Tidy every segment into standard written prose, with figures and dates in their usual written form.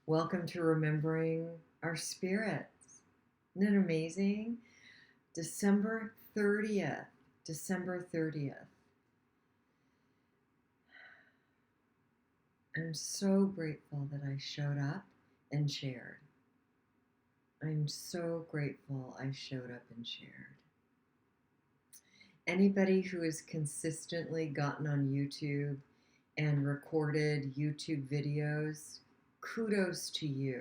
Welcome to Remembering Our Spirits. Isn't it amazing? December 30th. December 30th. I'm so grateful that I showed up and shared. I'm so grateful I showed up and shared. Anybody who has consistently gotten on YouTube and recorded YouTube videos, kudos to you.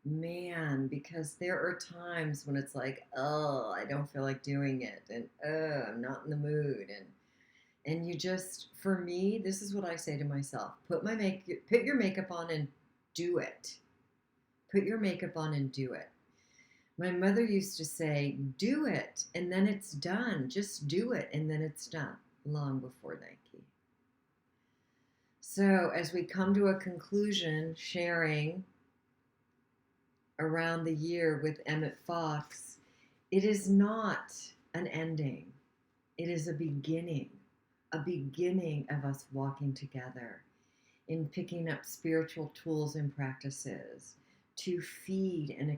Man, because there are times when it's like, oh, I don't feel like doing it, and oh, I'm not in the mood, and you just, for me, this is what I say to myself: put your makeup on and do it. Put your makeup on and do it. My mother used to say, do it, and then it's done. Just do it, and then it's done, long before Nike. So, as we come to a conclusion, sharing around the year with Emmett Fox, it is not an ending. It is a beginning of us walking together in picking up spiritual tools and practices to feed and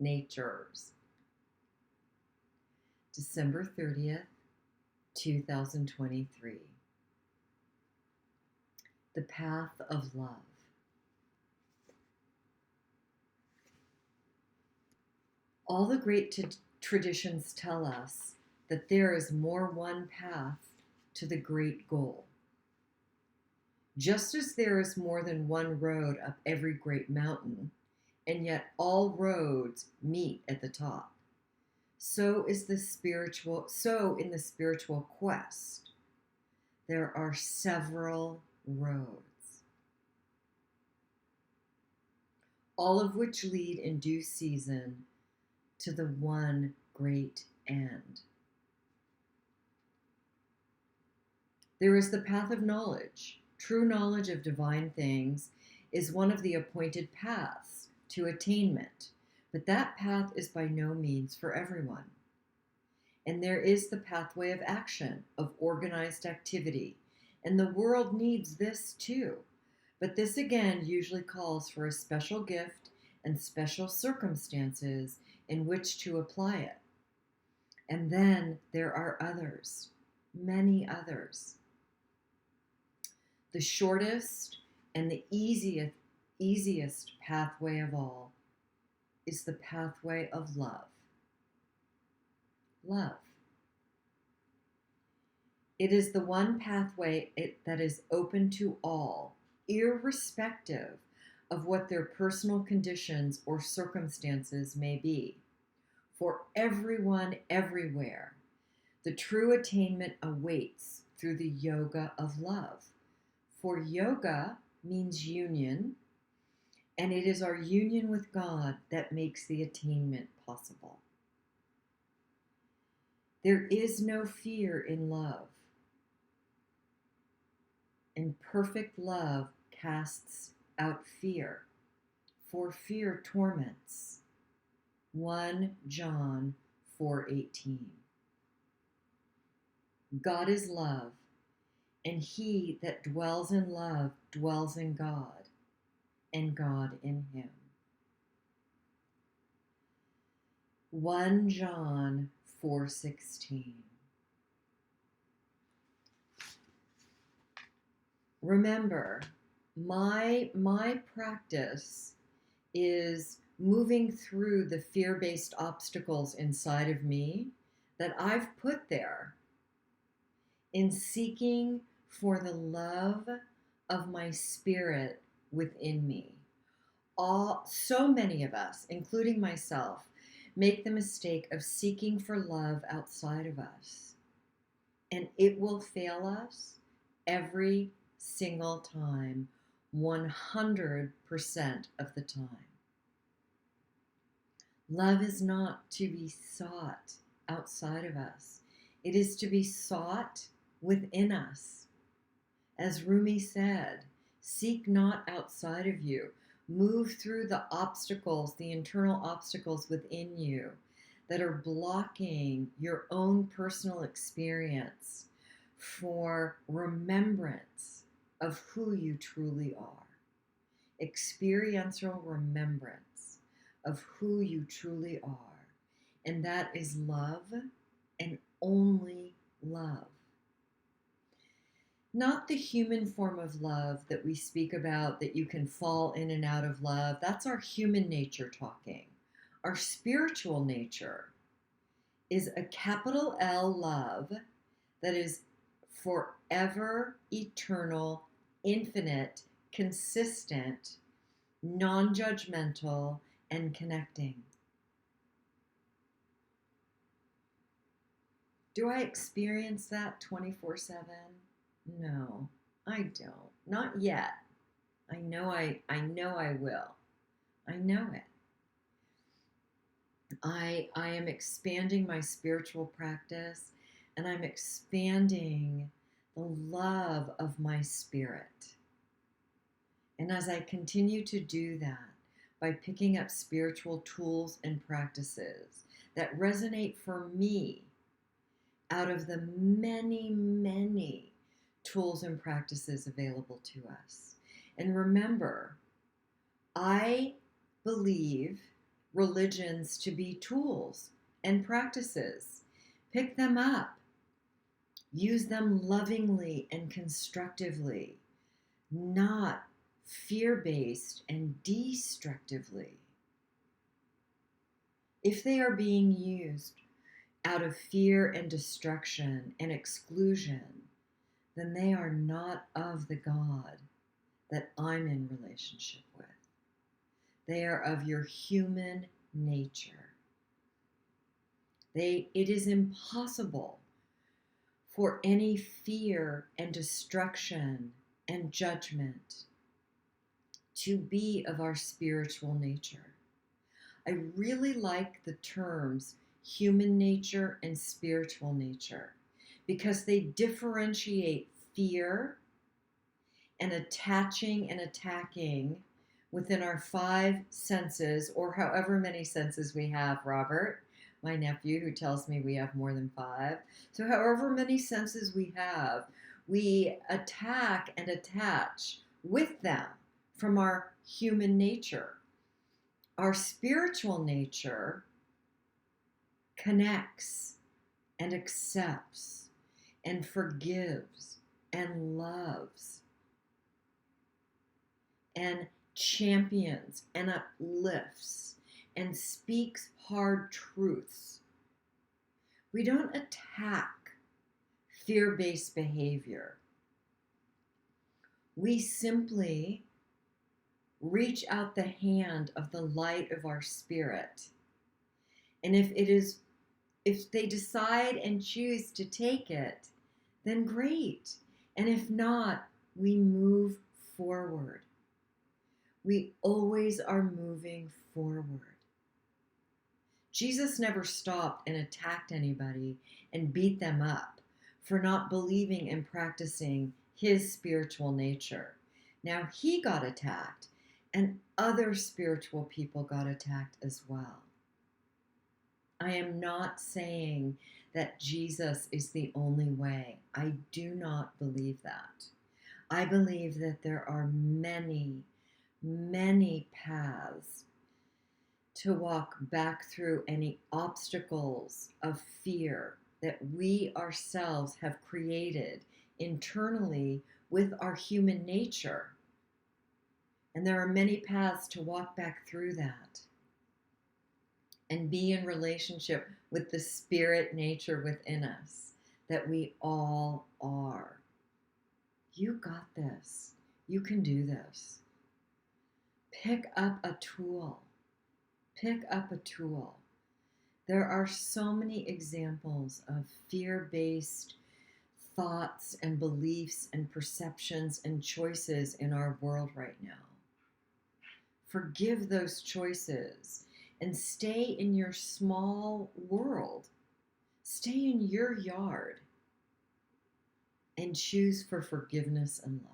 natures. December 30th, 2023. The path of love. All the great traditions tell us that there is more one path to the great goal. Just as there is more than one road up every great mountain, and yet all roads meet at the top, so in the spiritual quest, there are several roads, all of which lead in due season to the one great end. There is the path of knowledge. True knowledge of divine things is one of the appointed paths to attainment, but that path is by no means for everyone. And there is the pathway of action, of organized activity, and the world needs this too. But this again usually calls for a special gift and special circumstances in which to apply it. And then there are others, many others. The shortest and the easiest pathway of all is the pathway of love. Love. It is the one pathway that is open to all, irrespective of what their personal conditions or circumstances may be. For everyone, everywhere, the true attainment awaits through the yoga of love. For yoga means union, and it is our union with God that makes the attainment possible. There is no fear in love, and perfect love casts out fear, for fear torments. 1 John 4:18. God is love, and he that dwells in love dwells in God, and God in him. 1 John 4:16. Remember, my practice is moving through the fear-based obstacles inside of me that I've put there in seeking for the love of my spirit within me. So many of us, including myself, make the mistake of seeking for love outside of us, and it will fail us every single time, 100% of the time. Love is not to be sought outside of us. It is to be sought within us. As Rumi said, seek not outside of you. Move through the obstacles, the internal obstacles within you that are blocking your own personal experience for remembrance of who you truly are. Experiential remembrance of who you truly are. And that is love and only love. Not the human form of love that we speak about, that you can fall in and out of love. That's our human nature talking. Our spiritual nature is a capital L love that is forever, eternal, infinite, consistent, non-judgmental, and connecting. Do I experience that 24/7? No, I don't. Not yet. I know I will. I know it. I am expanding my spiritual practice, and I'm expanding the love of my spirit. And as I continue to do that, by picking up spiritual tools and practices that resonate for me out of the many, many tools and practices available to us. And remember, I believe religions to be tools and practices. Pick them up. Use them lovingly and constructively, not fear-based and destructively. If they are being used out of fear and destruction and exclusion, then they are not of the God that I'm in relationship with. They are of your human nature. It is impossible for any fear and destruction and judgment to be of our spiritual nature. I really like the terms human nature and spiritual nature because they differentiate fear and attaching and attacking within our 5 senses, or however many senses we have, Robert, my nephew, who tells me we have more than 5. So however many senses we have, we attack and attach with them from our human nature. Our spiritual nature connects and accepts and forgives and loves and champions and uplifts and speaks hard truths. We don't attack fear-based behavior. We simply reach out the hand of the light of our spirit. And if they decide and choose to take it, then great. And if not, we move forward. We always are moving forward. Jesus never stopped and attacked anybody and beat them up for not believing and practicing his spiritual nature. Now he got attacked, and other spiritual people got attacked as well. I am not saying that Jesus is the only way. I do not believe that. I believe that there are many, many paths to walk back through any obstacles of fear that we ourselves have created internally with our human nature. And there are many paths to walk back through that and be in relationship with the spirit nature within us that we all are. You got this. You can do this. Pick up a tool. Pick up a tool. There are so many examples of fear-based thoughts and beliefs and perceptions and choices in our world right now. Forgive those choices and stay in your small world. Stay in your yard and choose for forgiveness and love.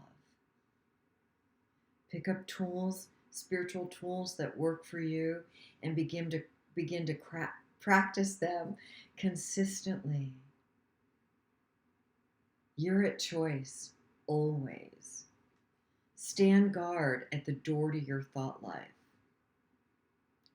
Pick up tools, spiritual tools that work for you, and begin to practice them consistently. You're at choice always. Stand guard at the door to your thought life.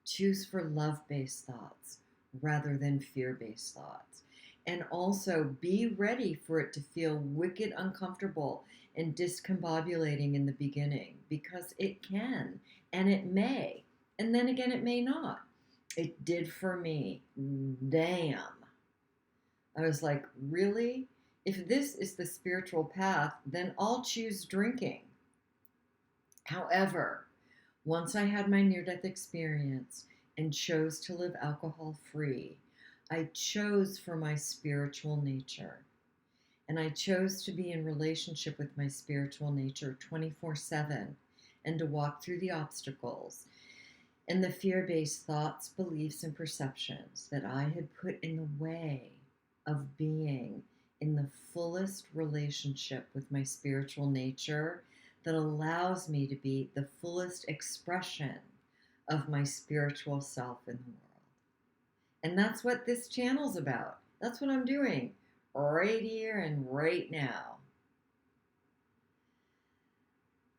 Choose for love-based thoughts rather than fear-based thoughts. And also be ready for it to feel wicked uncomfortable and discombobulating in the beginning, because it can and it may. And then again, it may not. It did for me. Damn. I was like, really? If this is the spiritual path, then I'll choose drinking. However, once I had my near death experience and chose to live alcohol free, I chose for my spiritual nature. And I chose to be in relationship with my spiritual nature 24/7 and to walk through the obstacles and the fear based thoughts, beliefs, and perceptions that I had put in the way of being in the fullest relationship with my spiritual nature that allows me to be the fullest expression of my spiritual self in the world. And that's what this channel's about. That's what I'm doing right here and right now.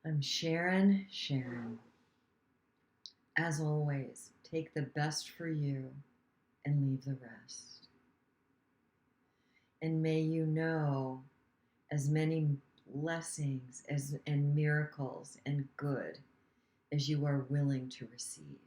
I'm Sharon. As always, take the best for you and leave the rest. And may you know as many blessings and miracles and good as you are willing to receive.